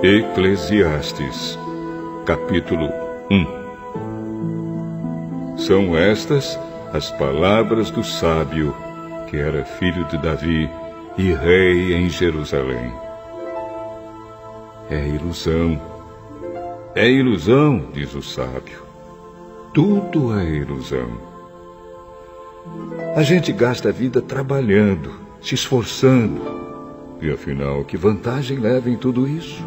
Eclesiastes, capítulo 1. São estas as palavras do sábio, que era filho de Davi e rei em Jerusalém. É ilusão, diz o sábio. Tudo é ilusão. A gente gasta a vida trabalhando, se esforçando. E afinal, que vantagem leva em tudo isso?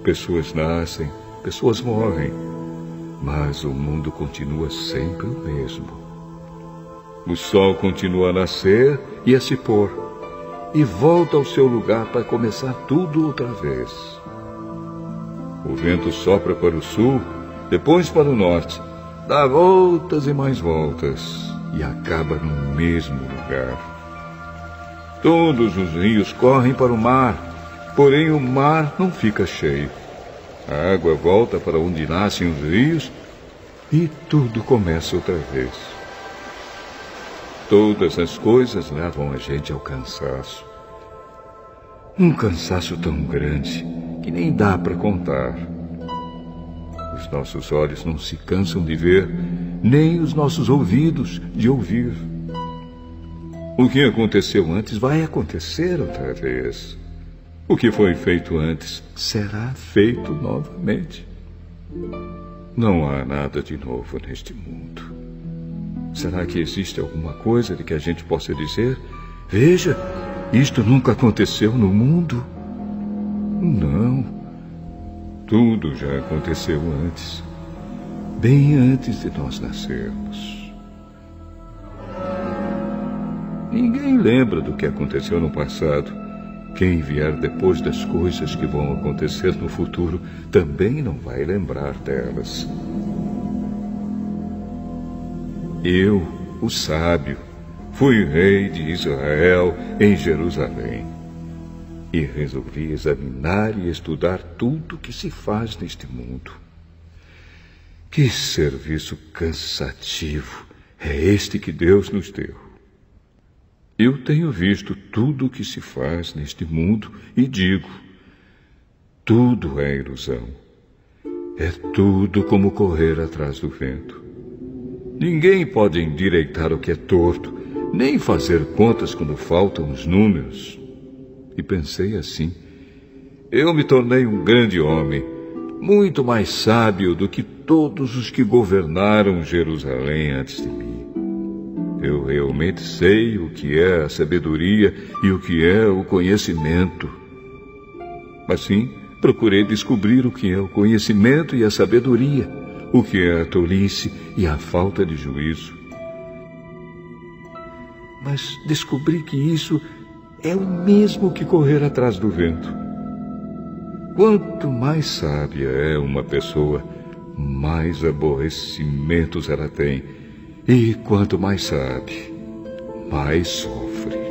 Pessoas nascem, pessoas morrem, mas o mundo continua sempre o mesmo. O sol continua a nascer e a se pôr, e volta ao seu lugar para começar tudo outra vez. O vento sopra para o sul, depois para o norte, dá voltas e mais voltas, e acaba no mesmo lugar. Todos os rios correm para o mar, porém o mar não fica cheio. A água volta para onde nascem os rios e tudo começa outra vez. Todas as coisas levam a gente ao cansaço. Um cansaço tão grande que nem dá para contar. Os nossos olhos não se cansam de ver, nem os nossos ouvidos de ouvir. O que aconteceu antes vai acontecer outra vez. O que foi feito antes será feito novamente. Não há nada de novo neste mundo. Será que existe alguma coisa de que a gente possa dizer: veja, isto nunca aconteceu no mundo? Não. Tudo já aconteceu antes, bem antes de nós nascermos. Ninguém lembra do que aconteceu no passado. Quem vier depois das coisas que vão acontecer no futuro também não vai lembrar delas. Eu, o sábio, fui rei de Israel em Jerusalém e resolvi examinar e estudar tudo que se faz neste mundo. Que serviço cansativo é este que Deus nos deu. Eu tenho visto tudo o que se faz neste mundo e digo: tudo é ilusão. É tudo como correr atrás do vento. Ninguém pode endireitar o que é torto, nem fazer contas quando faltam os números. E pensei assim: eu me tornei um grande homem, muito mais sábio do que todos os que governaram Jerusalém antes de mim. Eu realmente sei o que é a sabedoria e o que é o conhecimento. Assim, procurei descobrir o que é o conhecimento e a sabedoria, o que é a tolice e a falta de juízo. Mas descobri que isso é o mesmo que correr atrás do vento. Quanto mais sábia é uma pessoa, mais aborrecimentos ela tem. E quanto mais sabe, mais sofre.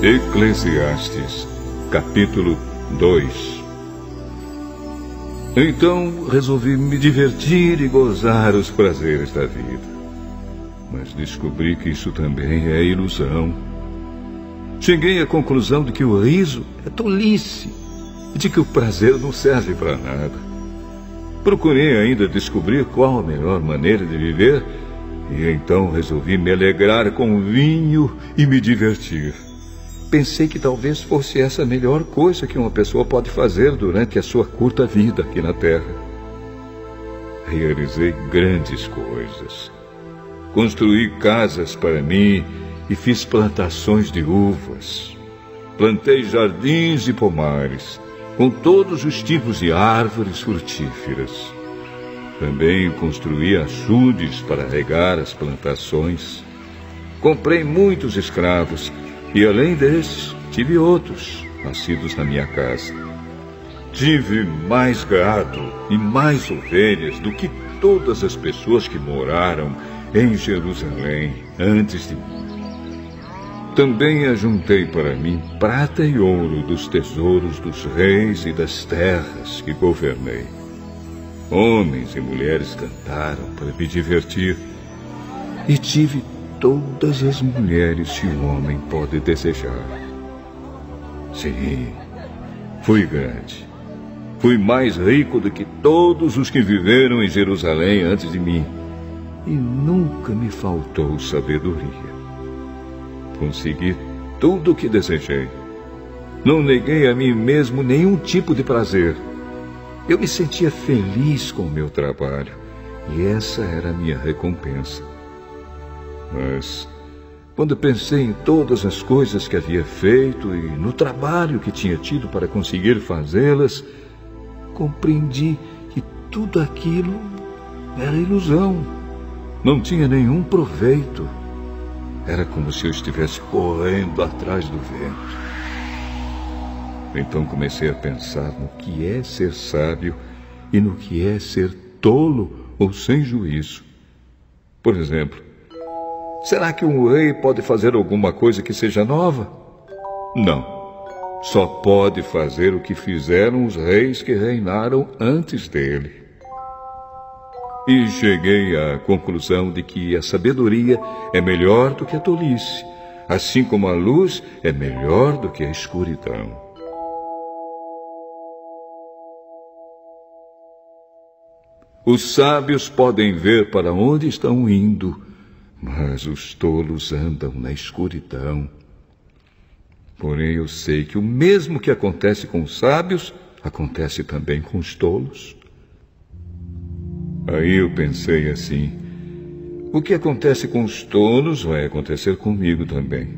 Eclesiastes, capítulo 2. Então resolvi me divertir e gozar os prazeres da vida. Mas descobri que isso também é ilusão. Cheguei à conclusão de que o riso é tolice e de que o prazer não serve para nada. Procurei ainda descobrir qual a melhor maneira de viver E então resolvi me alegrar com vinho e me divertir. Pensei que talvez fosse essa a melhor coisa que uma pessoa pode fazer durante a sua curta vida aqui na Terra. Realizei grandes coisas. Construí casas para mim e fiz plantações de uvas. Plantei jardins e pomares, com todos os tipos de árvores frutíferas. Também construí açudes para regar as plantações. Comprei muitos escravos e, além desses, tive outros, nascidos na minha casa. Tive mais gado e mais ovelhas do que todas as pessoas que moraram em Jerusalém antes de mim. Também ajuntei para mim prata e ouro dos tesouros dos reis e das terras que governei. Homens e mulheres cantaram para me divertir, e tive todas as mulheres que um homem pode desejar. Sim, fui grande. Fui mais rico do que todos os que viveram em Jerusalém antes de mim, e nunca me faltou sabedoria. Consegui tudo o que desejei. Não neguei a mim mesmo nenhum tipo de prazer. Eu me sentia feliz com o meu trabalho, e essa era a minha recompensa. Mas, quando pensei em todas as coisas que havia feito e no trabalho que tinha tido para conseguir fazê-las, compreendi que tudo aquilo era ilusão. Não tinha nenhum proveito. Era como se eu estivesse correndo atrás do vento. Então comecei a pensar no que é ser sábio e no que é ser tolo ou sem juízo. Por exemplo, será que um rei pode fazer alguma coisa que seja nova? Não. Só pode fazer o que fizeram os reis que reinaram antes dele. E cheguei à conclusão de que a sabedoria é melhor do que a tolice, assim como a luz é melhor do que a escuridão. Os sábios podem ver para onde estão indo, mas os tolos andam na escuridão. Porém, eu sei que o mesmo que acontece com os sábios, acontece também com os tolos. Aí eu pensei assim: o que acontece com os tolos vai acontecer comigo também.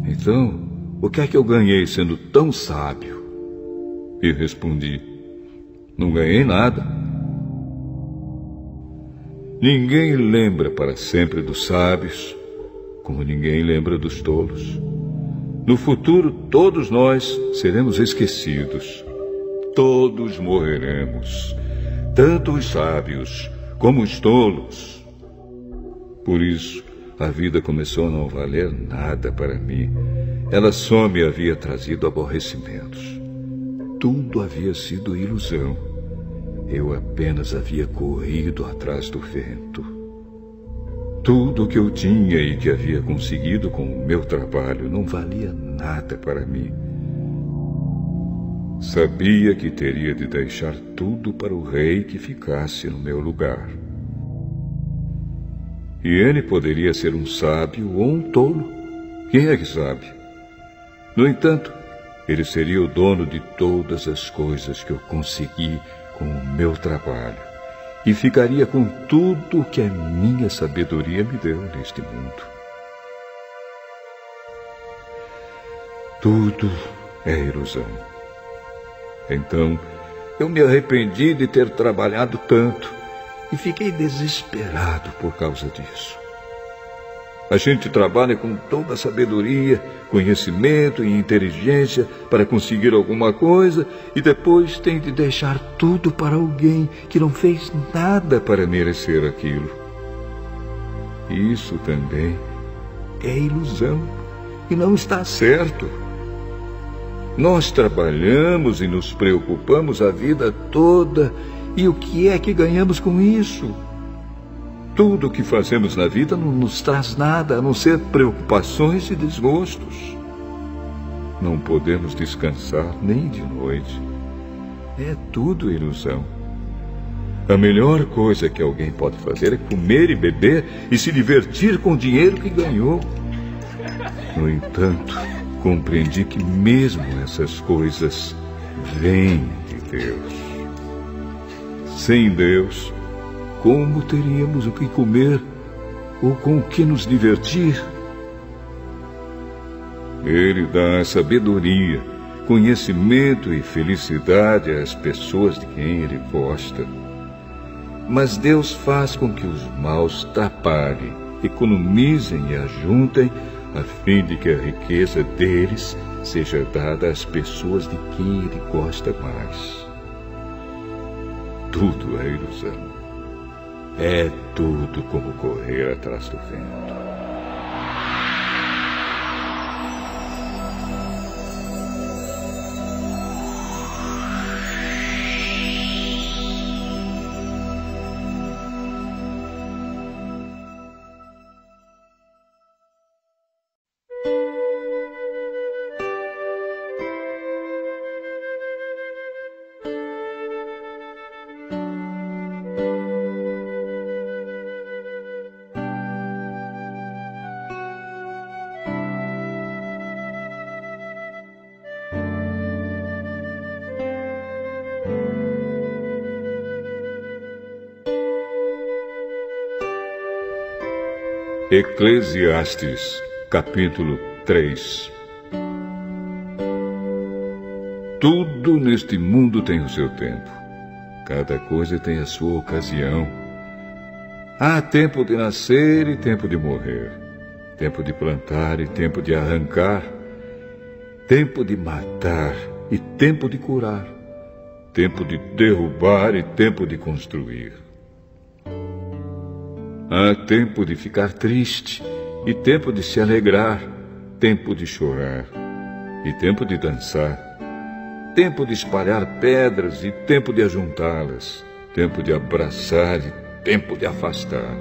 Então, o que é que eu ganhei sendo tão sábio? E respondi: não ganhei nada. Ninguém lembra para sempre dos sábios, como ninguém lembra dos tolos. No futuro, todos nós seremos esquecidos. Todos morreremos, tanto os sábios como os tolos. Por isso, a vida começou a não valer nada para mim. Ela só me havia trazido aborrecimentos. Tudo havia sido ilusão. Eu apenas havia corrido atrás do vento. Tudo o que eu tinha e que havia conseguido com o meu trabalho não valia nada para mim. Sabia que teria de deixar tudo para o rei que ficasse no meu lugar. E ele poderia ser um sábio ou um tolo. Quem é que sabe? No entanto, ele seria o dono de todas as coisas que eu consegui com o meu trabalho, e ficaria com tudo o que a minha sabedoria me deu neste mundo. Tudo é ilusão. Então, eu me arrependi de ter trabalhado tanto e fiquei desesperado por causa disso. A gente trabalha com toda a sabedoria, conhecimento e inteligência para conseguir alguma coisa e depois tem de deixar tudo para alguém que não fez nada para merecer aquilo. Isso também é ilusão e não está certo. Nós trabalhamos e nos preocupamos a vida toda, e o que é que ganhamos com isso? Tudo o que fazemos na vida não nos traz nada, a não ser preocupações e desgostos. Não podemos descansar nem de noite. É tudo ilusão. A melhor coisa que alguém pode fazer é comer e beber e se divertir com o dinheiro que ganhou. No entanto, compreendi que mesmo essas coisas vêm de Deus. Sem Deus, como teríamos o que comer ou com o que nos divertir? Ele dá sabedoria, conhecimento e felicidade às pessoas de quem ele gosta. Mas Deus faz com que os maus trabalhem, economizem e ajuntem, a fim de que a riqueza deles seja dada às pessoas de quem ele gosta mais. Tudo é ilusão. É tudo como correr atrás do vento. Eclesiastes, capítulo 3. Tudo neste mundo tem o seu tempo. Cada coisa tem a sua ocasião. Há tempo de nascer e tempo de morrer. Tempo de plantar e tempo de arrancar. Tempo de matar e tempo de curar. Tempo de derrubar e tempo de construir. Há tempo de ficar triste e tempo de se alegrar, tempo de chorar e tempo de dançar, tempo de espalhar pedras e tempo de ajuntá-las, tempo de abraçar e tempo de afastar.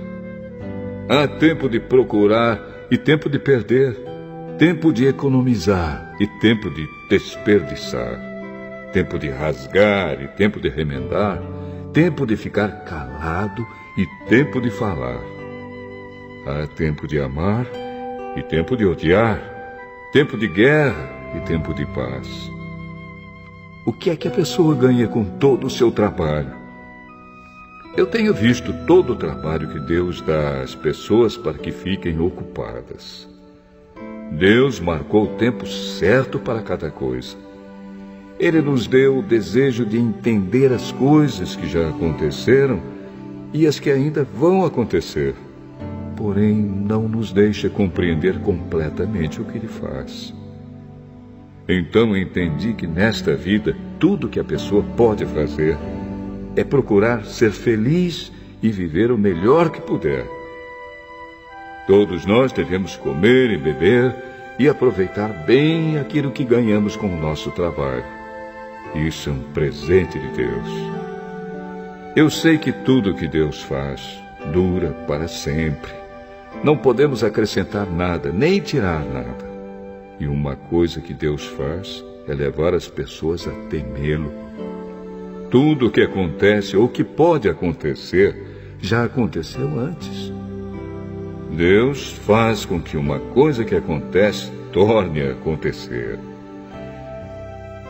Há tempo de procurar e tempo de perder, tempo de economizar e tempo de desperdiçar, tempo de rasgar e tempo de remendar, tempo de ficar calado e tempo de falar. Há tempo de amar e tempo de odiar, tempo de guerra e tempo de paz. O que é que a pessoa ganha com todo o seu trabalho? Eu tenho visto todo o trabalho que Deus dá às pessoas para que fiquem ocupadas. Deus marcou o tempo certo para cada coisa. Ele nos deu o desejo de entender as coisas que já aconteceram e as que ainda vão acontecer, porém não nos deixa compreender completamente o que ele faz. Então entendi que nesta vida tudo que a pessoa pode fazer é procurar ser feliz e viver o melhor que puder. Todos nós devemos comer e beber e aproveitar bem aquilo que ganhamos com o nosso trabalho. Isso é um presente de Deus. Eu sei que tudo que Deus faz dura para sempre. Não podemos acrescentar nada, nem tirar nada. E uma coisa que Deus faz é levar as pessoas a temê-lo. Tudo o que acontece ou que pode acontecer já aconteceu antes. Deus faz com que uma coisa que acontece torne a acontecer.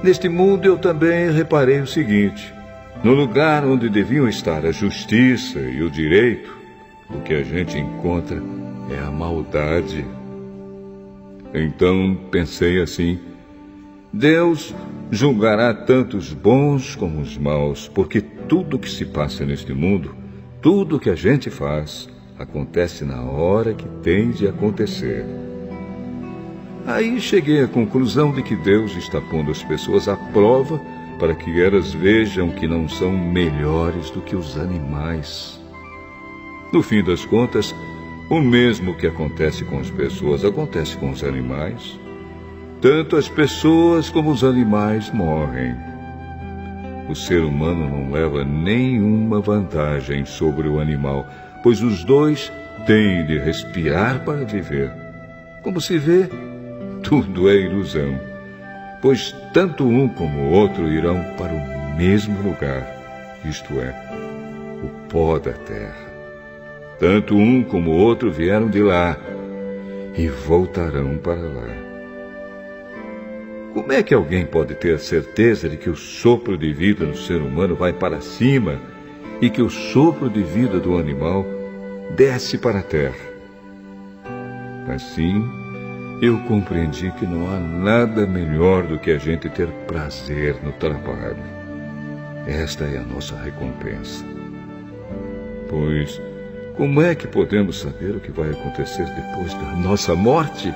Neste mundo eu também reparei o seguinte: no lugar onde deviam estar a justiça e o direito, o que a gente encontra é a maldade. Então pensei assim: Deus julgará tanto os bons como os maus, porque tudo que se passa neste mundo, tudo que a gente faz, acontece na hora que tem de acontecer. Aí cheguei à conclusão de que Deus está pondo as pessoas à prova para que elas vejam que não são melhores do que os animais. No fim das contas, o mesmo que acontece com as pessoas acontece com os animais. Tanto as pessoas como os animais morrem. O ser humano não leva nenhuma vantagem sobre o animal, pois os dois têm de respirar para viver. Como se vê, tudo é ilusão, pois tanto um como o outro irão para o mesmo lugar, isto é, pó da terra. Tanto um como o outro vieram de lá e voltarão para lá. Como é que alguém pode ter a certeza de que o sopro de vida do ser humano vai para cima e que o sopro de vida do animal desce para a terra? Assim, eu compreendi que não há nada melhor do que a gente ter prazer no trabalho. Esta é a nossa recompensa. Pois, como é que podemos saber o que vai acontecer depois da nossa morte?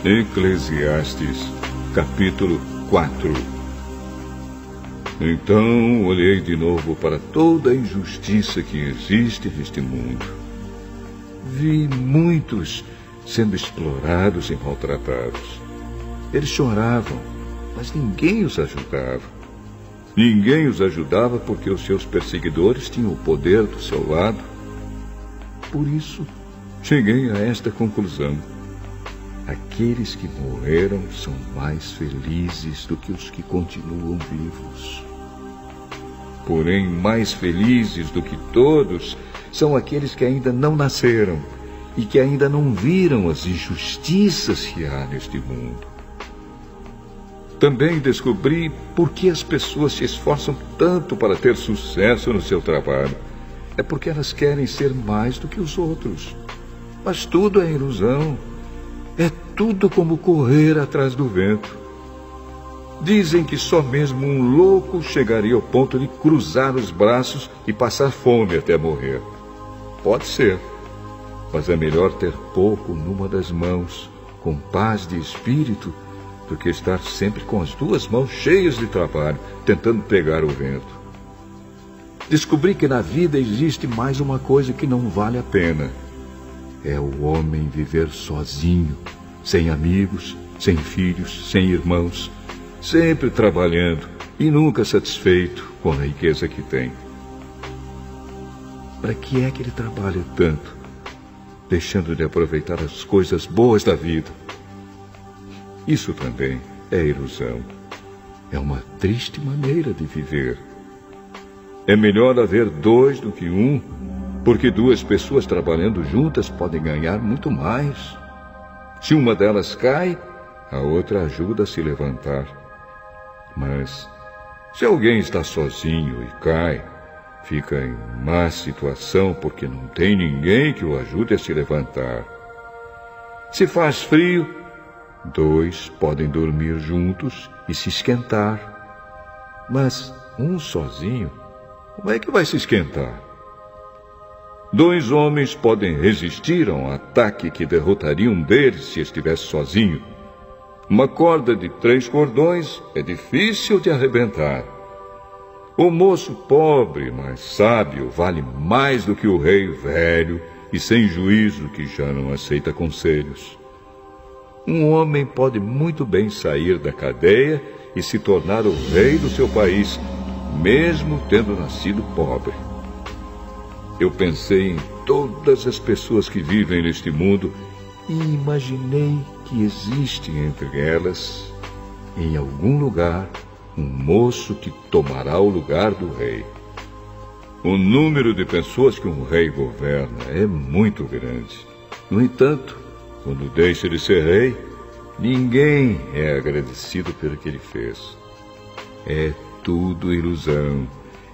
Eclesiastes, capítulo 4. Então olhei de novo para toda a injustiça que existe neste mundo. Vi muitos sendo explorados e maltratados. Eles choravam, mas ninguém os ajudava. Ninguém os ajudava porque os seus perseguidores tinham o poder do seu lado. Por isso, cheguei a esta conclusão. Aqueles que morreram são mais felizes do que os que continuam vivos. Porém, mais felizes do que todos são aqueles que ainda não nasceram e que ainda não viram as injustiças que há neste mundo. Também descobri por que as pessoas se esforçam tanto para ter sucesso no seu trabalho. É porque elas querem ser mais do que os outros. Mas tudo é ilusão. É tudo como correr atrás do vento. Dizem que só mesmo um louco chegaria ao ponto de cruzar os braços e passar fome até morrer. Pode ser, mas é melhor ter pouco numa das mãos, com paz de espírito, do que estar sempre com as duas mãos cheias de trabalho, tentando pegar o vento. Descobri que na vida existe mais uma coisa que não vale a pena. É o homem viver sozinho, sem amigos, sem filhos, sem irmãos, sempre trabalhando e nunca satisfeito com a riqueza que tem. Para que é que ele trabalha tanto, deixando de aproveitar as coisas boas da vida? Isso também é ilusão. É uma triste maneira de viver. É melhor haver dois do que um, porque duas pessoas trabalhando juntas podem ganhar muito mais. Se uma delas cai, a outra ajuda a se levantar. Mas, se alguém está sozinho e cai, fica em má situação porque não tem ninguém que o ajude a se levantar. Se faz frio, dois podem dormir juntos e se esquentar. Mas um sozinho, como é que vai se esquentar? Dois homens podem resistir a um ataque que derrotaria um deles se estivesse sozinho. Uma corda de 3 cordões é difícil de arrebentar. O moço pobre, mas sábio, vale mais do que o rei velho e sem juízo que já não aceita conselhos. Um homem pode muito bem sair da cadeia e se tornar o rei do seu país, mesmo tendo nascido pobre. Eu pensei em todas as pessoas que vivem neste mundo e imaginei que existe entre elas, em algum lugar, um moço que tomará o lugar do rei. O número de pessoas que um rei governa é muito grande. No entanto, quando deixa de ser rei, ninguém é agradecido pelo que ele fez. É tudo ilusão.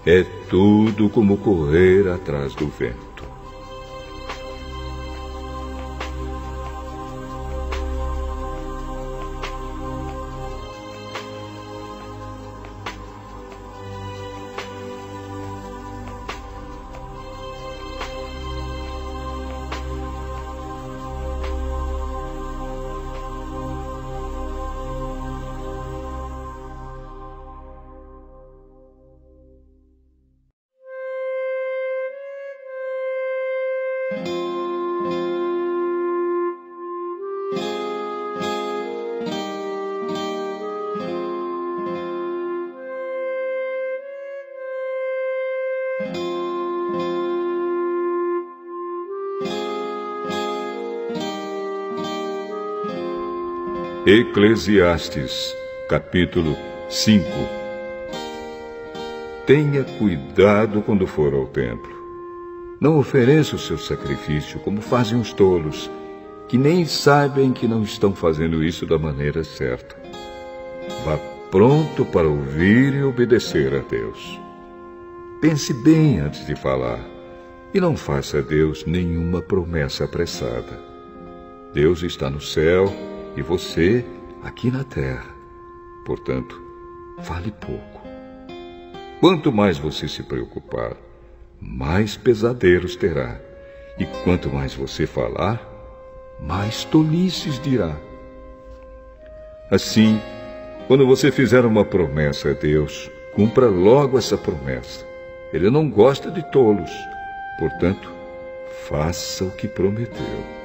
É tudo como correr atrás do vento. Eclesiastes, capítulo 5. Tenha cuidado quando for ao templo. Não ofereça o seu sacrifício como fazem os tolos, que nem sabem que não estão fazendo isso da maneira certa. Vá pronto para ouvir e obedecer a Deus. Pense bem antes de falar e não faça a Deus nenhuma promessa apressada. Deus está no céu e você aqui na terra. Portanto, fale pouco. Quanto mais você se preocupar, mais pesadelos terá. E quanto mais você falar, mais tolices dirá. Assim, quando você fizer uma promessa a Deus, cumpra logo essa promessa. Ele não gosta de tolos. Portanto, faça o que prometeu.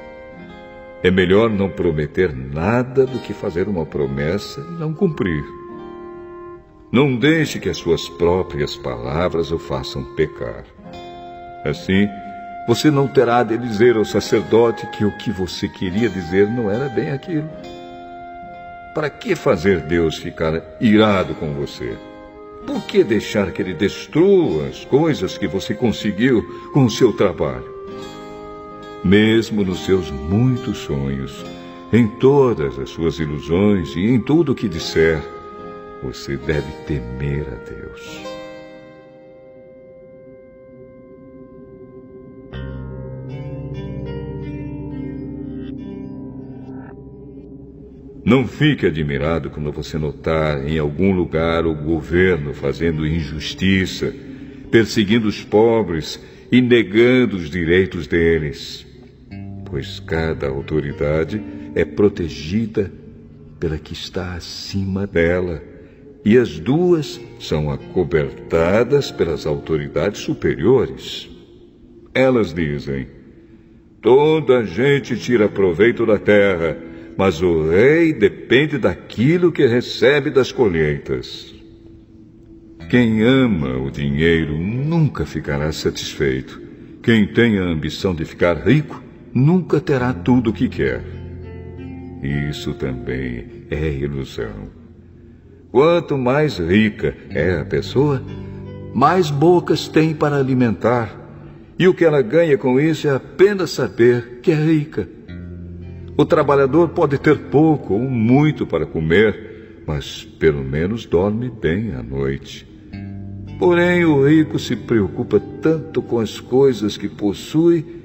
É melhor não prometer nada do que fazer uma promessa e não cumprir. Não deixe que as suas próprias palavras o façam pecar. Assim, você não terá de dizer ao sacerdote que o que você queria dizer não era bem aquilo. Para que fazer Deus ficar irado com você? Por que deixar que Ele destrua as coisas que você conseguiu com o seu trabalho? Mesmo nos seus muitos sonhos, em todas as suas ilusões e em tudo o que disser, você deve temer a Deus. Não fique admirado quando você notar em algum lugar o governo fazendo injustiça, perseguindo os pobres e negando os direitos deles, pois cada autoridade é protegida pela que está acima dela, e as duas são acobertadas pelas autoridades superiores. Elas dizem: toda a gente tira proveito da terra, mas o rei depende daquilo que recebe das colheitas. Quem ama o dinheiro nunca ficará satisfeito. Quem tem a ambição de ficar rico nunca terá tudo o que quer. Isso também é ilusão. Quanto mais rica é a pessoa, mais bocas tem para alimentar. E o que ela ganha com isso é apenas saber que é rica. O trabalhador pode ter pouco ou muito para comer, mas pelo menos dorme bem à noite. Porém, o rico se preocupa tanto com as coisas que possui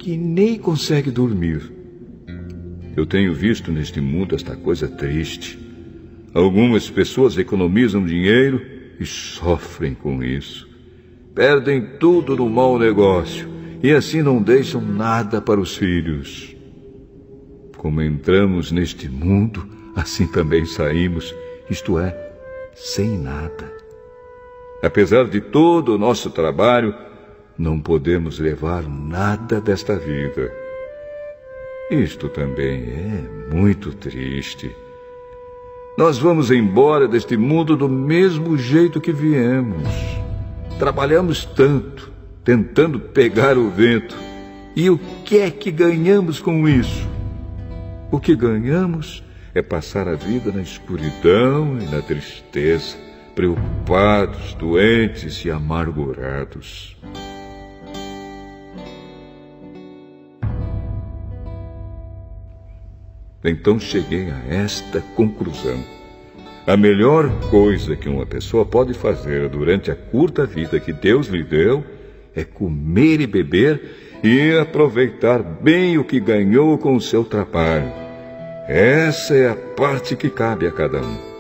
que nem consegue dormir. Eu tenho visto neste mundo esta coisa triste. Algumas pessoas economizam dinheiro e sofrem com isso. Perdem tudo no mau negócio e assim não deixam nada para os filhos. Como entramos neste mundo, assim também saímos, isto é, sem nada. Apesar de todo o nosso trabalho, não podemos levar nada desta vida. Isto também é muito triste. Nós vamos embora deste mundo do mesmo jeito que viemos. Trabalhamos tanto, tentando pegar o vento. E o que é que ganhamos com isso? O que ganhamos é passar a vida na escuridão e na tristeza, preocupados, doentes e amargurados. Então cheguei a esta conclusão. A melhor coisa que uma pessoa pode fazer durante a curta vida que Deus lhe deu é comer e beber e aproveitar bem o que ganhou com o seu trabalho. Essa é a parte que cabe a cada um.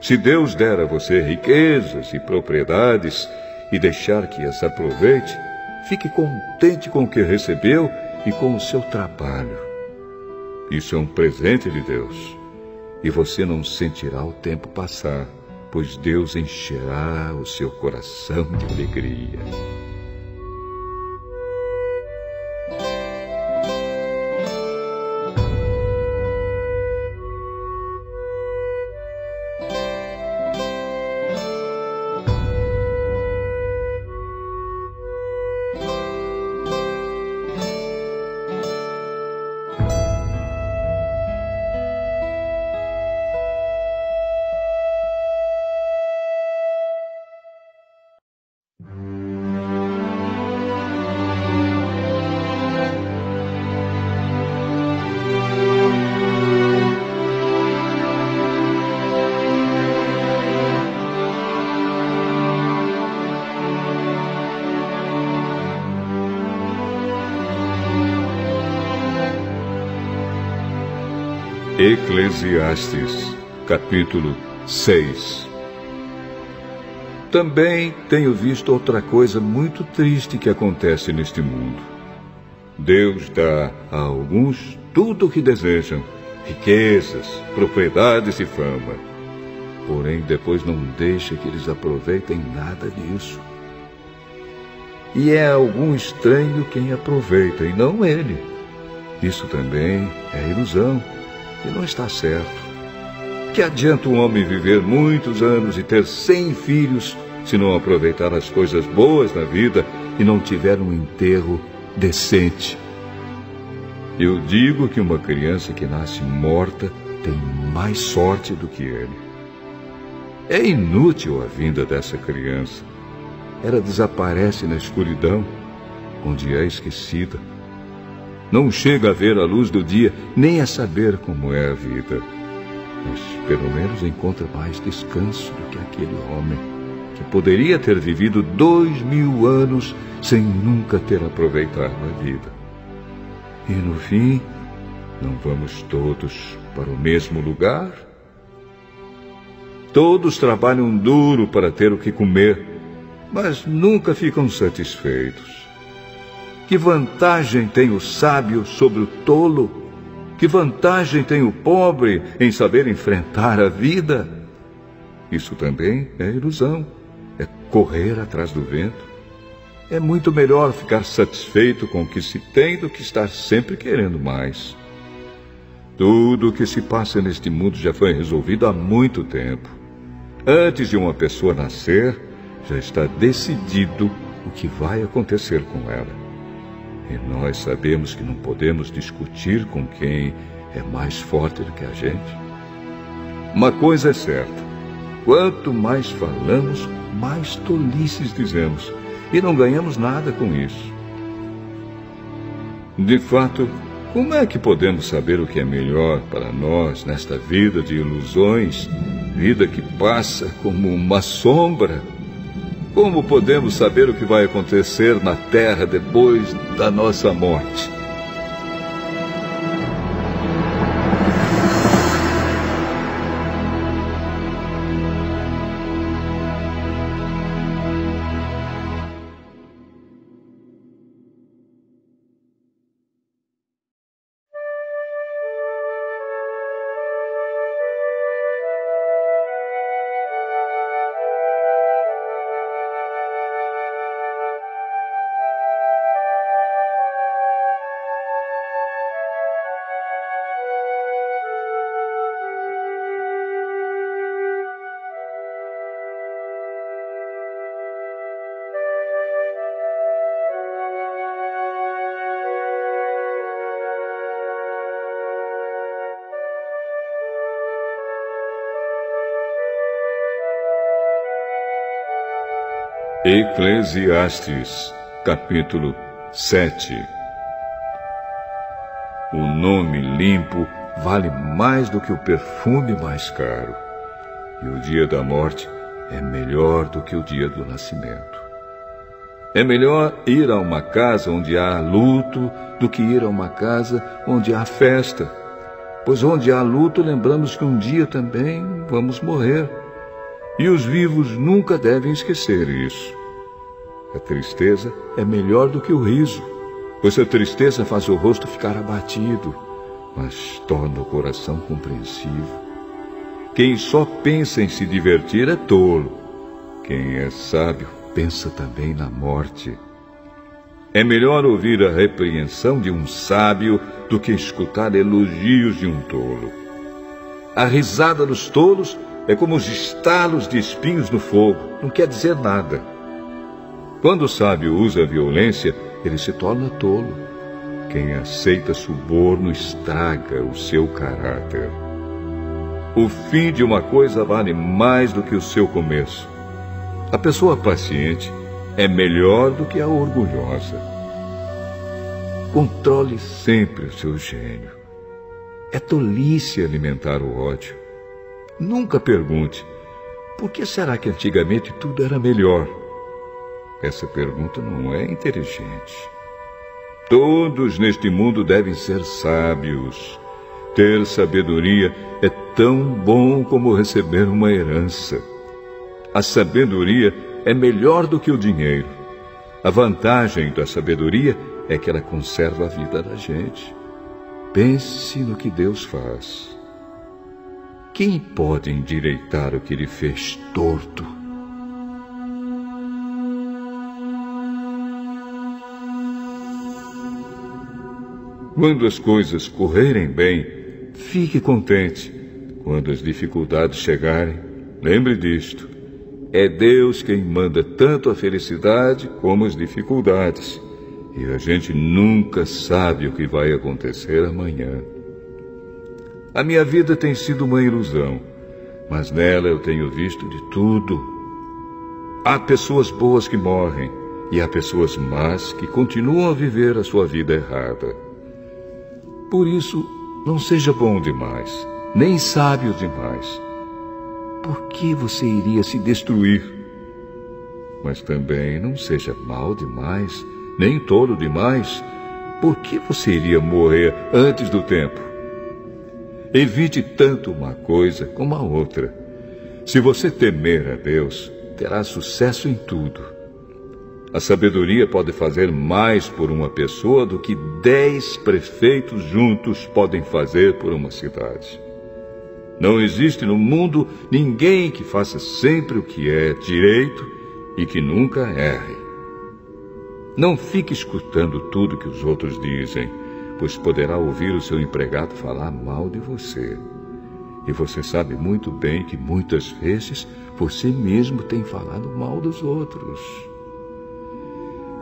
Se Deus der a você riquezas e propriedades e deixar que as aproveite, fique contente com o que recebeu e com o seu trabalho. Isso é um presente de Deus. E você não sentirá o tempo passar, pois Deus encherá o seu coração de alegria. Eclesiastes, capítulo 6. Também tenho visto outra coisa muito triste que acontece neste mundo. Deus dá a alguns tudo o que desejam, riquezas, propriedades e fama. Porém, depois não deixa que eles aproveitem nada disso. E é algum estranho quem aproveita, e não ele. Isso também é ilusão, e não está certo. Que adianta um homem viver muitos anos e ter 100 filhos se não aproveitar as coisas boas da vida e não tiver um enterro decente? Eu digo que uma criança que nasce morta tem mais sorte do que ele. É inútil a vinda dessa criança. Ela desaparece na escuridão, onde é esquecida. Não chega a ver a luz do dia, nem a saber como é a vida. Mas pelo menos encontra mais descanso do que aquele homem que poderia ter vivido 2000 anos sem nunca ter aproveitado a vida. E no fim, não vamos todos para o mesmo lugar? Todos trabalham duro para ter o que comer, mas nunca ficam satisfeitos. Que vantagem tem o sábio sobre o tolo? Que vantagem tem o pobre em saber enfrentar a vida? Isso também é ilusão, é correr atrás do vento. É muito melhor ficar satisfeito com o que se tem do que estar sempre querendo mais. Tudo o que se passa neste mundo já foi resolvido há muito tempo. Antes de uma pessoa nascer, já está decidido o que vai acontecer com ela. E nós sabemos que não podemos discutir com quem é mais forte do que a gente. Uma coisa é certa: quanto mais falamos, mais tolices dizemos, e não ganhamos nada com isso. De fato, como é que podemos saber o que é melhor para nós nesta vida de ilusões, vida que passa como uma sombra? Como podemos saber o que vai acontecer na terra depois da nossa morte? Eclesiastes, capítulo 7. O nome limpo vale mais do que o perfume mais caro, e o dia da morte é melhor do que o dia do nascimento. É melhor ir a uma casa onde há luto do que ir a uma casa onde há festa, pois onde há luto lembramos que um dia também vamos morrer. E os vivos nunca devem esquecer isso. A tristeza é melhor do que o riso, pois a tristeza faz o rosto ficar abatido, mas torna o coração compreensivo. Quem só pensa em se divertir é tolo. Quem é sábio pensa também na morte. É melhor ouvir a repreensão de um sábio do que escutar elogios de um tolo. A risada dos tolos é como os estalos de espinhos no fogo, não quer dizer nada. Quando o sábio usa a violência, ele se torna tolo. Quem aceita suborno estraga o seu caráter. O fim de uma coisa vale mais do que o seu começo. A pessoa paciente é melhor do que a orgulhosa. Controle sempre o seu gênio. É tolice alimentar o ódio. Nunca pergunte: por que será que antigamente tudo era melhor? Essa pergunta não é inteligente. Todos neste mundo devem ser sábios, Ter sabedoria é tão bom como receber uma herança. A sabedoria é melhor do que o dinheiro. A vantagem da sabedoria é que ela conserva a vida da gente. Pense no que Deus faz. Quem pode endireitar o que Ele fez torto? Quando as coisas correrem bem, fique contente. Quando as dificuldades chegarem, lembre disto. É Deus quem manda tanto a felicidade como as dificuldades. E a gente nunca sabe o que vai acontecer amanhã. A minha vida tem sido uma ilusão, mas nela eu tenho visto de tudo. Há pessoas boas que morrem e há pessoas más que continuam a viver a sua vida errada. Por isso, não seja bom demais, nem sábio demais. Por que você iria se destruir? Mas também não seja mau demais, nem tolo demais. Por que você iria morrer antes do tempo? Evite tanto uma coisa como a outra. Se você temer a Deus, terá sucesso em tudo. A sabedoria pode fazer mais por uma pessoa do que 10 prefeitos juntos podem fazer por uma cidade. Não existe no mundo ninguém que faça sempre o que é direito e que nunca erre. Não fique escutando tudo que os outros dizem, pois poderá ouvir o seu empregado falar mal de você. E você sabe muito bem que muitas vezes você mesmo tem falado mal dos outros.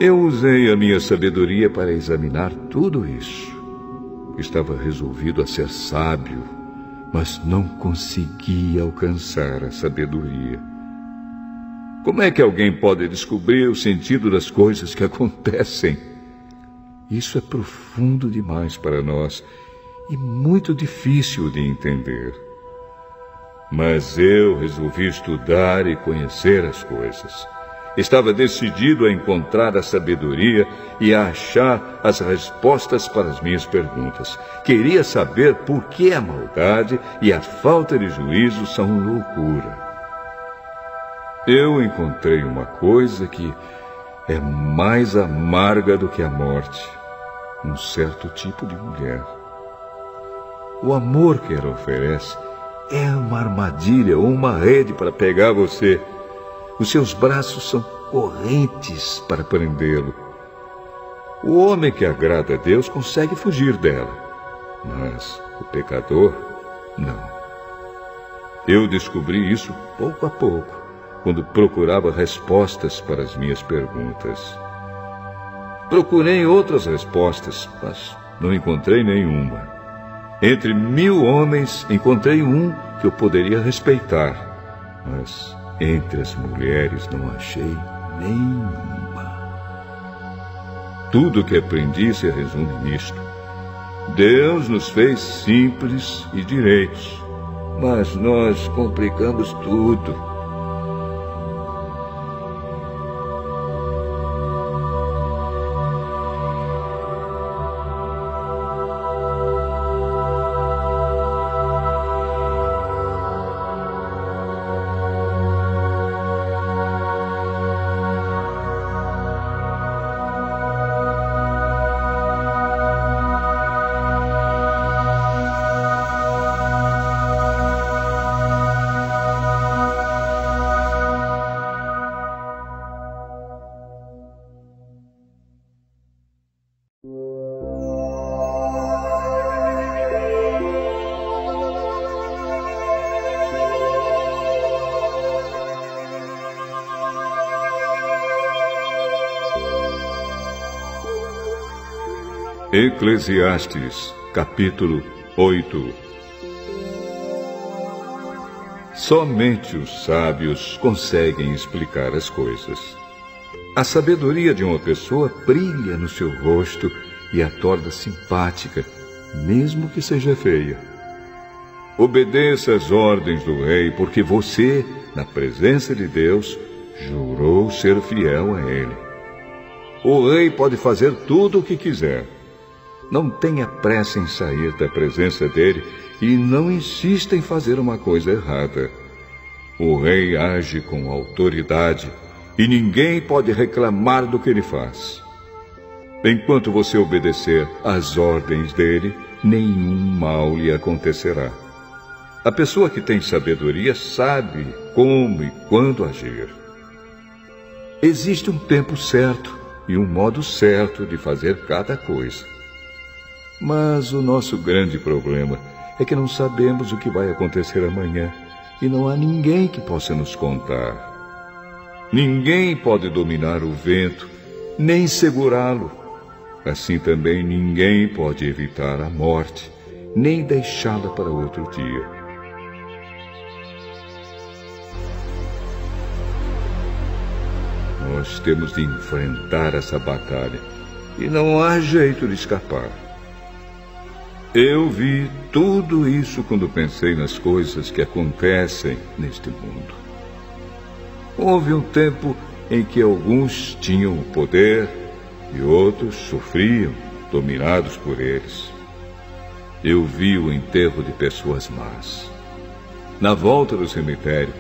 Eu usei a minha sabedoria para examinar tudo isso. Estava resolvido a ser sábio, mas não conseguia alcançar a sabedoria. Como é que alguém pode descobrir o sentido das coisas que acontecem? Isso é profundo demais para nós e muito difícil de entender. Mas eu resolvi estudar e conhecer as coisas. Estava decidido a encontrar a sabedoria e a achar as respostas para as minhas perguntas. Queria saber por que a maldade e a falta de juízo são loucura. Eu encontrei uma coisa que é mais amarga do que a morte. Um certo tipo de mulher. O amor que ela oferece é uma armadilha ou uma rede para pegar você. Os seus braços são correntes para prendê-lo. O homem que agrada a Deus consegue fugir dela, mas o pecador, não. Eu descobri isso pouco a pouco, quando procurava respostas para as minhas perguntas. Procurei outras respostas, mas não encontrei nenhuma. Entre 1000 homens, encontrei um que eu poderia respeitar, mas entre as mulheres não achei nenhuma. Tudo o que aprendi se resume nisto. Deus nos fez simples e direitos, mas nós complicamos tudo. Eclesiastes, capítulo 8. Somente os sábios conseguem explicar as coisas. A sabedoria de uma pessoa brilha no seu rosto e a torna simpática, mesmo que seja feia. Obedeça às ordens do rei, porque você, na presença de Deus, jurou ser fiel a ele. O rei pode fazer tudo o que quiser. Não tenha pressa em sair da presença dele e não insista em fazer uma coisa errada. O rei age com autoridade e ninguém pode reclamar do que ele faz. Enquanto você obedecer às ordens dele, nenhum mal lhe acontecerá. A pessoa que tem sabedoria sabe como e quando agir. Existe um tempo certo e um modo certo de fazer cada coisa. Mas o nosso grande problema é que não sabemos o que vai acontecer amanhã e não há ninguém que possa nos contar. Ninguém pode dominar o vento, nem segurá-lo. Assim também ninguém pode evitar a morte, nem deixá-la para outro dia. Nós temos de enfrentar essa batalha e não há jeito de escapar. Eu vi tudo isso quando pensei nas coisas que acontecem neste mundo. Houve um tempo em que alguns tinham o poder e outros sofriam, dominados por eles. Eu vi o enterro de pessoas más. Na volta do cemitério,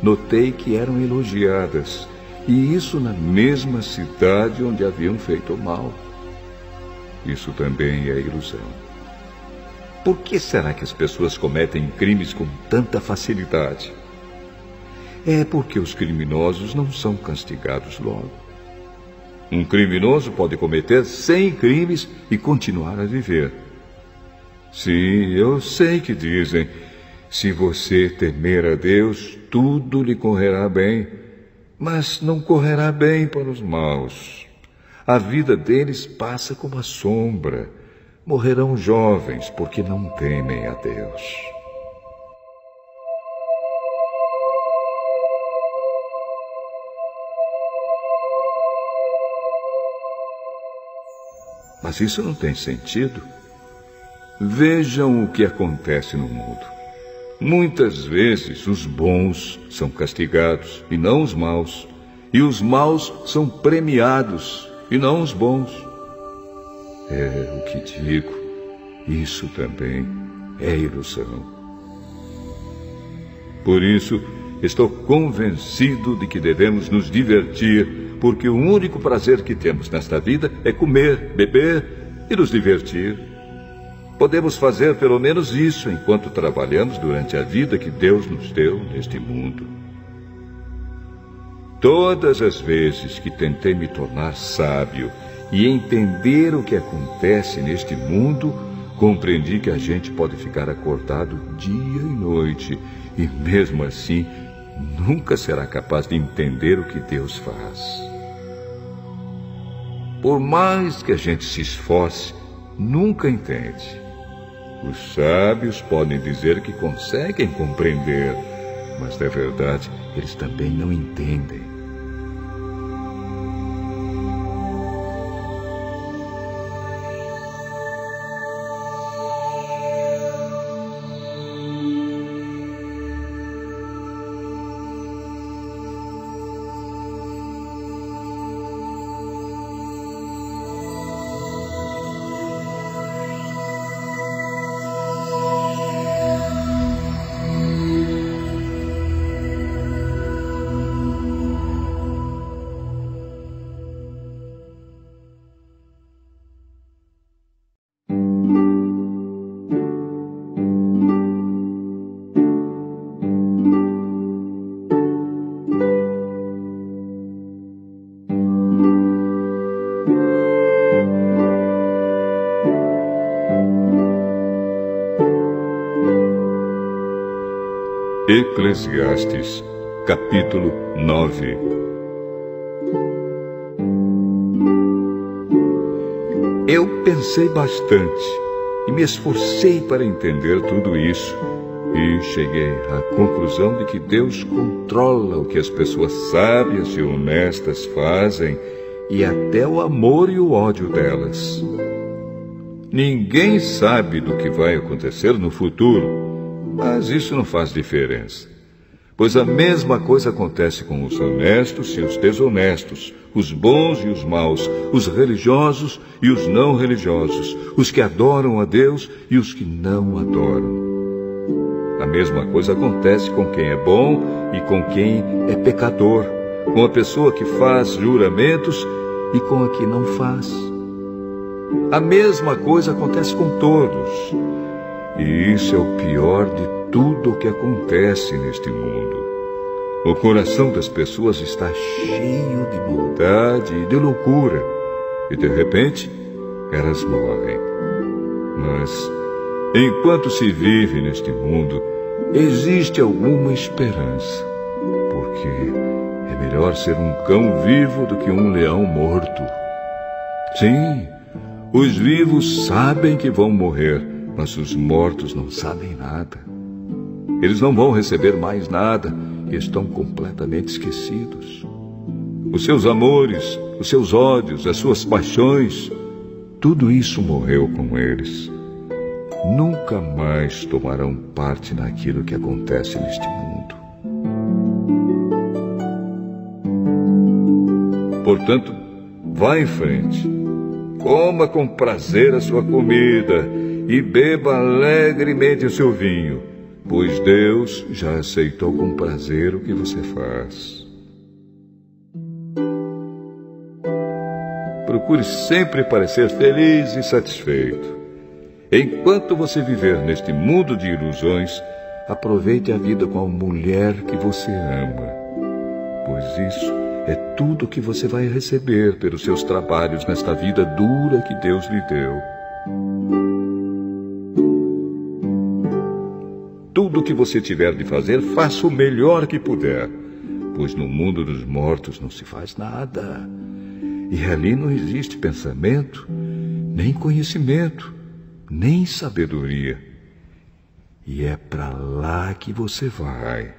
notei que eram elogiadas, e isso na mesma cidade onde haviam feito mal. Isso também é ilusão. Por que será que as pessoas cometem crimes com tanta facilidade? É porque os criminosos não são castigados logo. Um criminoso pode cometer 100 crimes e continuar a viver. Sim, eu sei que dizem, se você temer a Deus, tudo lhe correrá bem, mas não correrá bem para os maus. A vida deles passa como a sombra. Morrerão jovens porque não temem a Deus. Mas isso não tem sentido. Vejam o que acontece no mundo. Muitas vezes os bons são castigados e não os maus, e os maus são premiados e não os bons. É o que digo, isso também é ilusão. Por isso, estou convencido de que devemos nos divertir, porque o único prazer que temos nesta vida é comer, beber e nos divertir. Podemos fazer pelo menos isso enquanto trabalhamos durante a vida que Deus nos deu neste mundo. Todas as vezes que tentei me tornar sábio e entender o que acontece neste mundo, compreendi que a gente pode ficar acordado dia e noite e, mesmo assim, nunca será capaz de entender o que Deus faz. Por mais que a gente se esforce, nunca entende. Os sábios podem dizer que conseguem compreender, mas, na verdade, eles também não entendem. Eclesiastes, capítulo 9. Eu pensei bastante e me esforcei para entender tudo isso e cheguei à conclusão de que Deus controla o que as pessoas sábias e honestas fazem e até o amor e o ódio delas. Ninguém sabe do que vai acontecer no futuro, mas isso não faz diferença. Pois a mesma coisa acontece com os honestos e os desonestos, os bons e os maus, os religiosos e os não religiosos, os que adoram a Deus e os que não adoram. A mesma coisa acontece com quem é bom e com quem é pecador, com a pessoa que faz juramentos e com a que não faz. A mesma coisa acontece com todos. E isso é o pior de tudo o que acontece neste mundo. O coração das pessoas está cheio de maldade e de loucura, e de repente elas morrem. Mas, enquanto se vive neste mundo, existe alguma esperança, porque é melhor ser um cão vivo do que um leão morto. Sim, os vivos sabem que vão morrer, mas os mortos não sabem nada. Eles não vão receber mais nada e estão completamente esquecidos. Os seus amores, os seus ódios, as suas paixões, tudo isso morreu com eles. Nunca mais tomarão parte naquilo que acontece neste mundo. Portanto, vá em frente. Coma com prazer a sua comida e beba alegremente o seu vinho, pois Deus já aceitou com prazer o que você faz. Procure sempre parecer feliz e satisfeito. Enquanto você viver neste mundo de ilusões, aproveite a vida com a mulher que você ama, pois isso é tudo que você vai receber pelos seus trabalhos nesta vida dura que Deus lhe deu. Tudo o que você tiver de fazer, faça o melhor que puder, pois no mundo dos mortos não se faz nada. E ali não existe pensamento, nem conhecimento, nem sabedoria. E é para lá que você vai.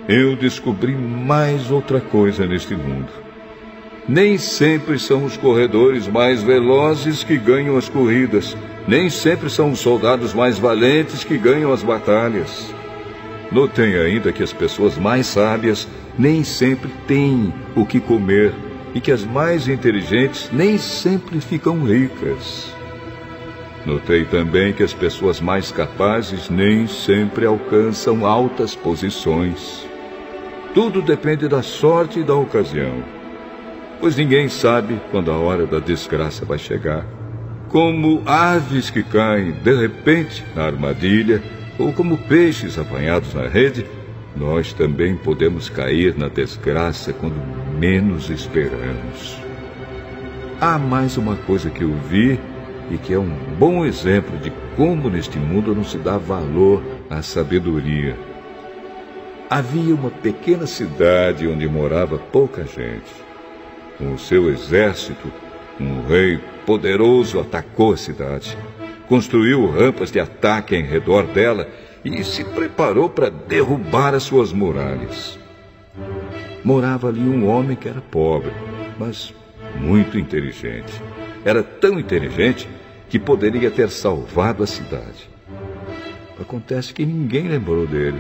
Eu descobri mais outra coisa neste mundo. Nem sempre são os corredores mais velozes que ganham as corridas. Nem sempre são os soldados mais valentes que ganham as batalhas. Notei ainda que as pessoas mais sábias nem sempre têm o que comer e que as mais inteligentes nem sempre ficam ricas. Notei também que as pessoas mais capazes nem sempre alcançam altas posições. Tudo depende da sorte e da ocasião, pois ninguém sabe quando a hora da desgraça vai chegar. Como aves que caem de repente na armadilha, ou como peixes apanhados na rede, nós também podemos cair na desgraça quando menos esperamos. Há mais uma coisa que eu vi e que é um bom exemplo de como neste mundo não se dá valor à sabedoria. Havia uma pequena cidade onde morava pouca gente. Com o seu exército, um rei poderoso atacou a cidade. Construiu rampas de ataque em redor dela e se preparou para derrubar as suas muralhas. Morava ali um homem que era pobre, mas muito inteligente. Era tão inteligente que poderia ter salvado a cidade. Acontece que ninguém lembrou dele.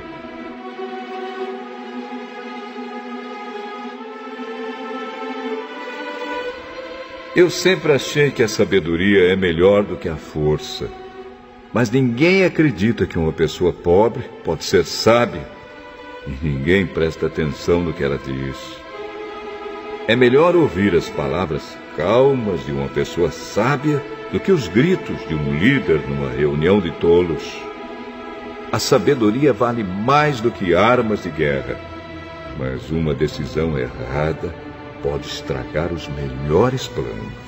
Eu sempre achei que a sabedoria é melhor do que a força. Mas ninguém acredita que uma pessoa pobre pode ser sábia. E ninguém presta atenção no que ela diz. É melhor ouvir as palavras calmas de uma pessoa sábia do que os gritos de um líder numa reunião de tolos. A sabedoria vale mais do que armas de guerra. Mas uma decisão errada pode estragar os melhores planos.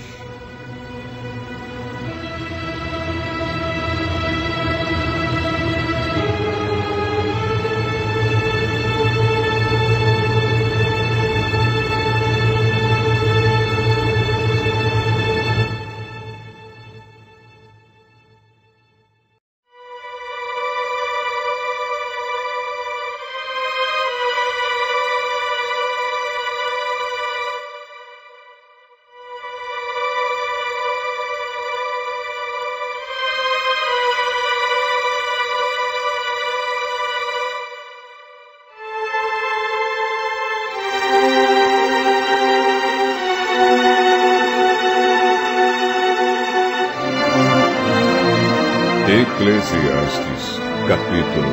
Eclesiastes, capítulo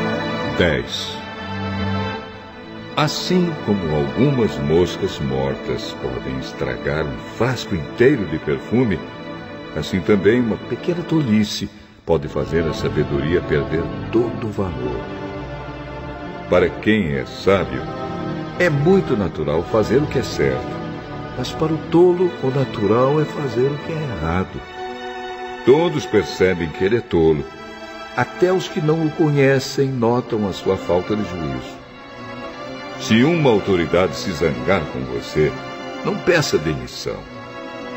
10. Assim como algumas moscas mortas podem estragar um frasco inteiro de perfume, assim também uma pequena tolice pode fazer a sabedoria perder todo o valor. Para quem é sábio, é muito natural fazer o que é certo, mas para o tolo, o natural é fazer o que é errado. Todos percebem que ele é tolo. Até os que não o conhecem notam a sua falta de juízo. Se uma autoridade se zangar com você, não peça demissão.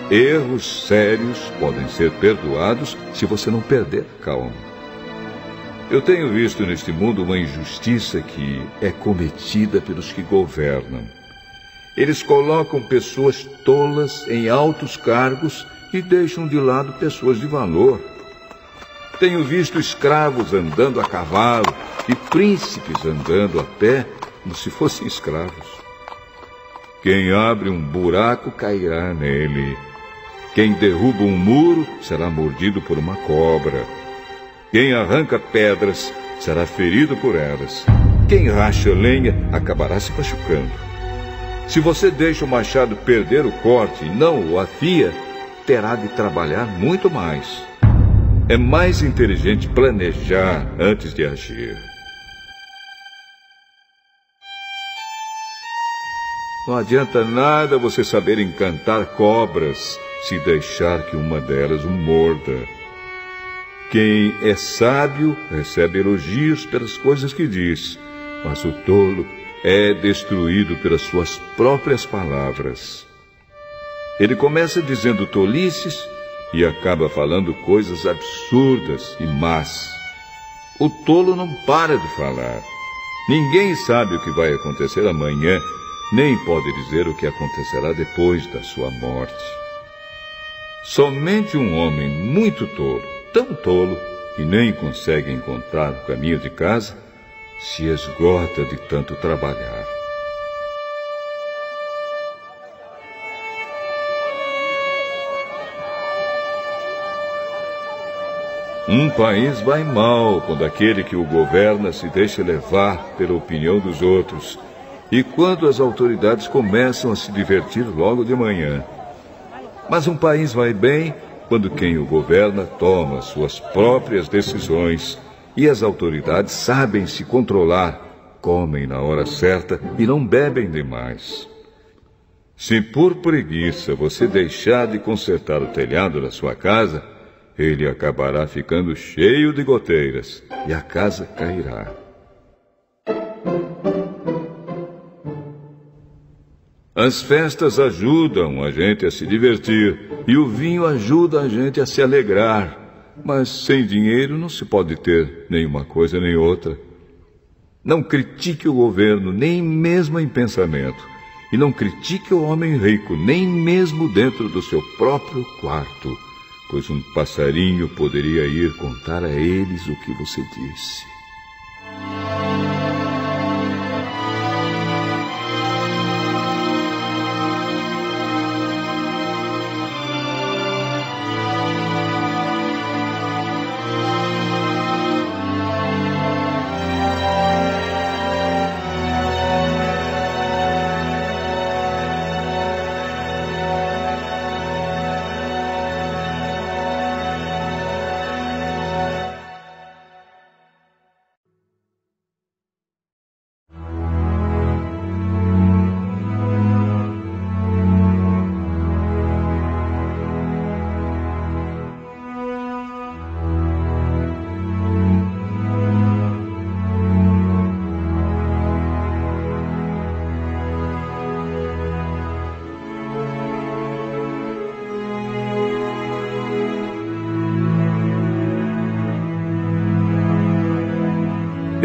Erros sérios podem ser perdoados se você não perder a calma. Eu tenho visto neste mundo uma injustiça que é cometida pelos que governam. Eles colocam pessoas tolas em altos cargos e deixam de lado pessoas de valor. Tenho visto escravos andando a cavalo e príncipes andando a pé como se fossem escravos. Quem abre um buraco cairá nele. Quem derruba um muro será mordido por uma cobra. Quem arranca pedras será ferido por elas. Quem racha lenha acabará se machucando. Se você deixa o machado perder o corte e não o afia, terá de trabalhar muito mais. É mais inteligente planejar antes de agir. Não adianta nada você saber encantar cobras se deixar que uma delas o morda. Quem é sábio recebe elogios pelas coisas que diz, mas o tolo é destruído pelas suas próprias palavras. Ele começa dizendo tolices e acaba falando coisas absurdas e más. O tolo não para de falar. Ninguém sabe o que vai acontecer amanhã, nem pode dizer o que acontecerá depois da sua morte. Somente um homem muito tolo, tão tolo que nem consegue encontrar o caminho de casa, se esgota de tanto trabalhar. Um país vai mal quando aquele que o governa se deixa levar pela opinião dos outros e quando as autoridades começam a se divertir logo de manhã. Mas um país vai bem quando quem o governa toma suas próprias decisões e as autoridades sabem se controlar, comem na hora certa e não bebem demais. Se por preguiça você deixar de consertar o telhado da sua casa, ele acabará ficando cheio de goteiras e a casa cairá. As festas ajudam a gente a se divertir e o vinho ajuda a gente a se alegrar. Mas sem dinheiro não se pode ter nenhuma coisa nem outra. Não critique o governo, nem mesmo em pensamento. E não critique o homem rico, nem mesmo dentro do seu próprio quarto. Pois um passarinho poderia ir contar a eles o que você disse.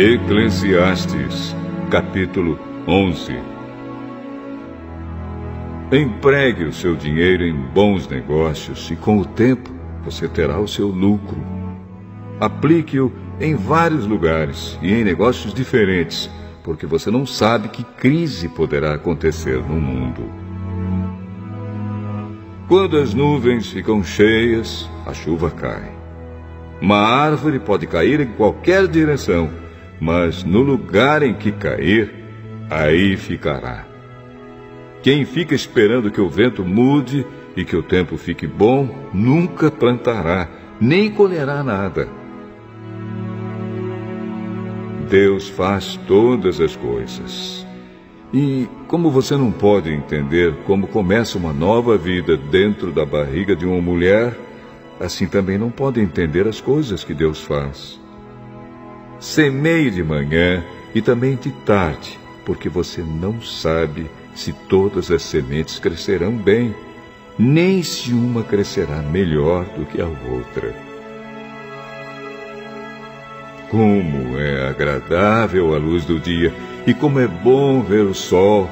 Eclesiastes, capítulo 11. Empregue o seu dinheiro em bons negócios e com o tempo você terá o seu lucro. Aplique-o em vários lugares e em negócios diferentes, porque você não sabe que crise poderá acontecer no mundo. Quando as nuvens ficam cheias, a chuva cai. Uma árvore pode cair em qualquer direção, mas no lugar em que cair, aí ficará. Quem fica esperando que o vento mude e que o tempo fique bom, nunca plantará, nem colherá nada. Deus faz todas as coisas. E como você não pode entender como começa uma nova vida dentro da barriga de uma mulher, assim também não pode entender as coisas que Deus faz. Semeie de manhã e também de tarde, porque você não sabe se todas as sementes crescerão bem, nem se uma crescerá melhor do que a outra. Como é agradável a luz do dia e como é bom ver o sol.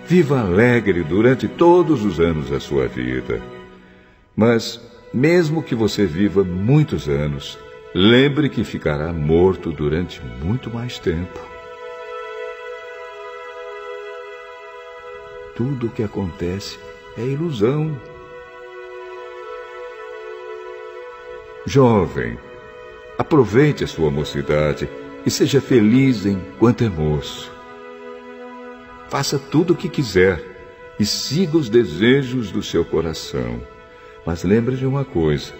Viva alegre durante todos os anos da sua vida. Mas, mesmo que você viva muitos anos, lembre que ficará morto durante muito mais tempo. Tudo o que acontece é ilusão. Jovem, aproveite a sua mocidade e seja feliz enquanto é moço. Faça tudo o que quiser e siga os desejos do seu coração. Mas lembre de uma coisa: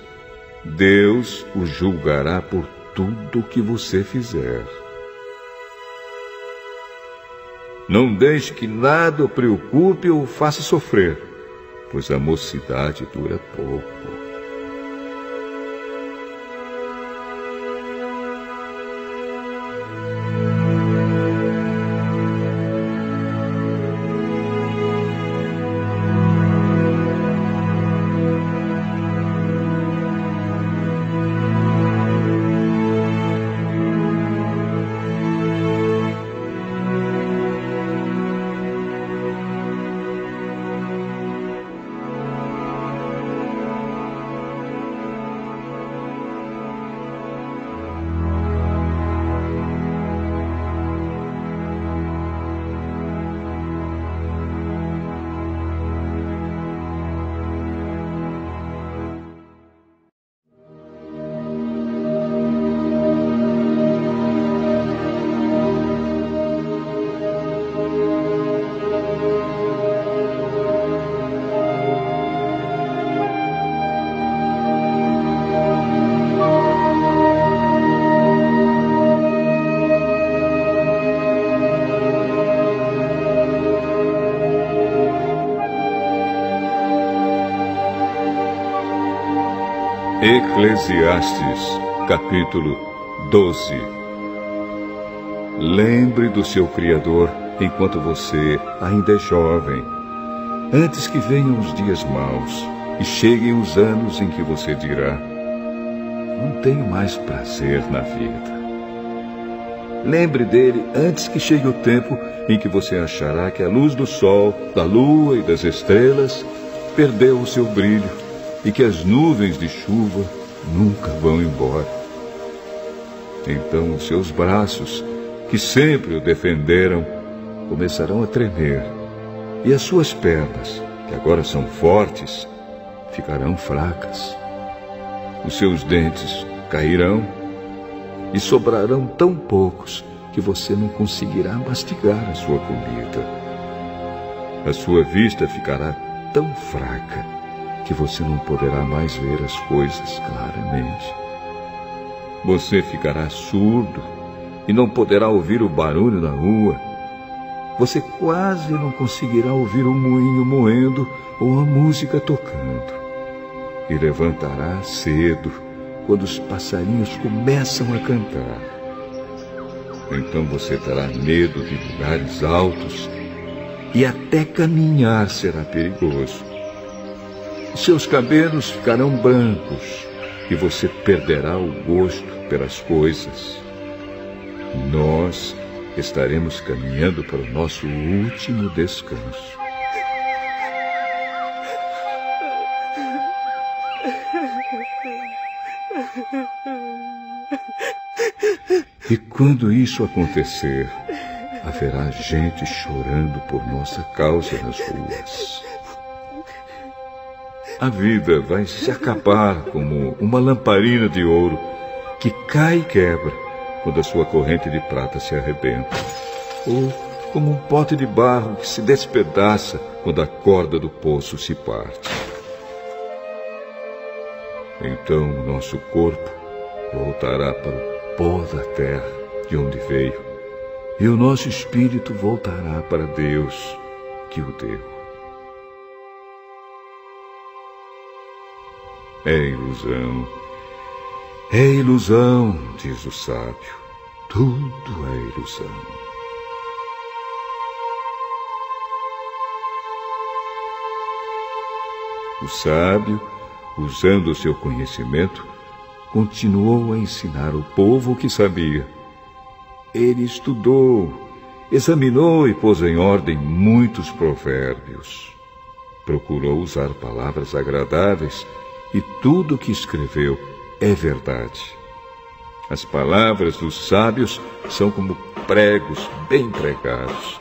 Deus o julgará por tudo o que você fizer. Não deixe que nada o preocupe ou o faça sofrer, pois a mocidade dura pouco. Eclesiastes, capítulo 12. Lembre do seu Criador enquanto você ainda é jovem, antes que venham os dias maus e cheguem os anos em que você dirá: não tenho mais prazer na vida. Lembre dele antes que chegue o tempo em que você achará que a luz do sol, da lua e das estrelas perdeu o seu brilho e que as nuvens de chuva nunca vão embora. Então os seus braços, que sempre o defenderam, começarão a tremer, e as suas pernas, que agora são fortes, ficarão fracas. Os seus dentes cairão e sobrarão tão poucos que você não conseguirá mastigar a sua comida. A sua vista ficará tão fraca que você não poderá mais ver as coisas claramente. Você ficará surdo e não poderá ouvir o barulho na rua. Você quase não conseguirá ouvir o moinho moendo ou a música tocando. E levantará cedo quando os passarinhos começam a cantar. Então você terá medo de lugares altos e até caminhar será perigoso. Seus cabelos ficarão brancos e você perderá o gosto pelas coisas. Nós estaremos caminhando para o nosso último descanso. E quando isso acontecer, haverá gente chorando por nossa causa nas ruas. a vida vai se acabar como uma lamparina de ouro que cai e quebra quando a sua corrente de prata se arrebenta, ou como um pote de barro que se despedaça quando a corda do poço se parte. Então o nosso corpo voltará para o pó da terra de onde veio, e o nosso espírito voltará para Deus que o deu. É ilusão, diz o sábio. Tudo é ilusão. O sábio, usando o seu conhecimento, continuou a ensinar o povo o que sabia. Ele estudou, examinou e pôs em ordem muitos provérbios. Procurou usar palavras agradáveis e tudo o que escreveu é verdade. As palavras dos sábios são como pregos bem pregados.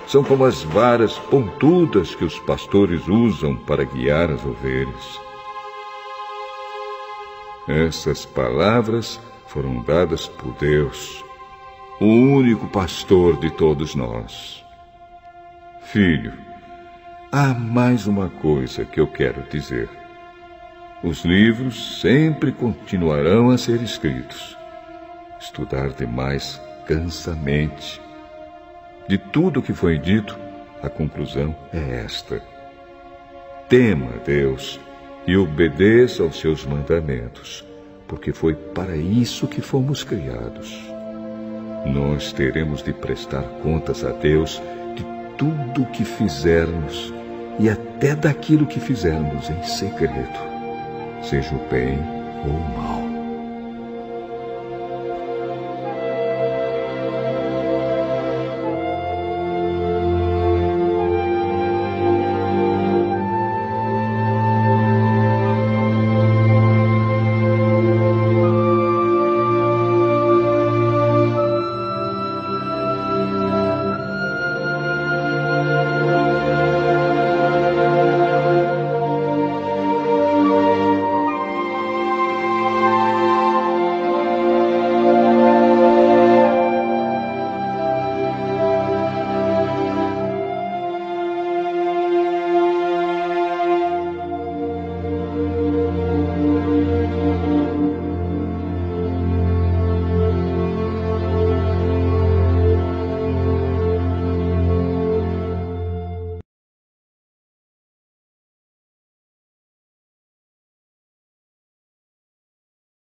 São como as varas pontudas que os pastores usam para guiar as ovelhas. Essas palavras foram dadas por Deus, o único pastor de todos nós. Filho, há mais uma coisa que eu quero dizer. Os livros sempre continuarão a ser escritos. Estudar demais cansa a mente. De tudo o que foi dito, a conclusão é esta: tema a Deus e obedeça aos seus mandamentos, porque foi para isso que fomos criados. Nós teremos de prestar contas a Deus de tudo o que fizermos e até daquilo que fizermos em segredo, seja o bem ou o mal.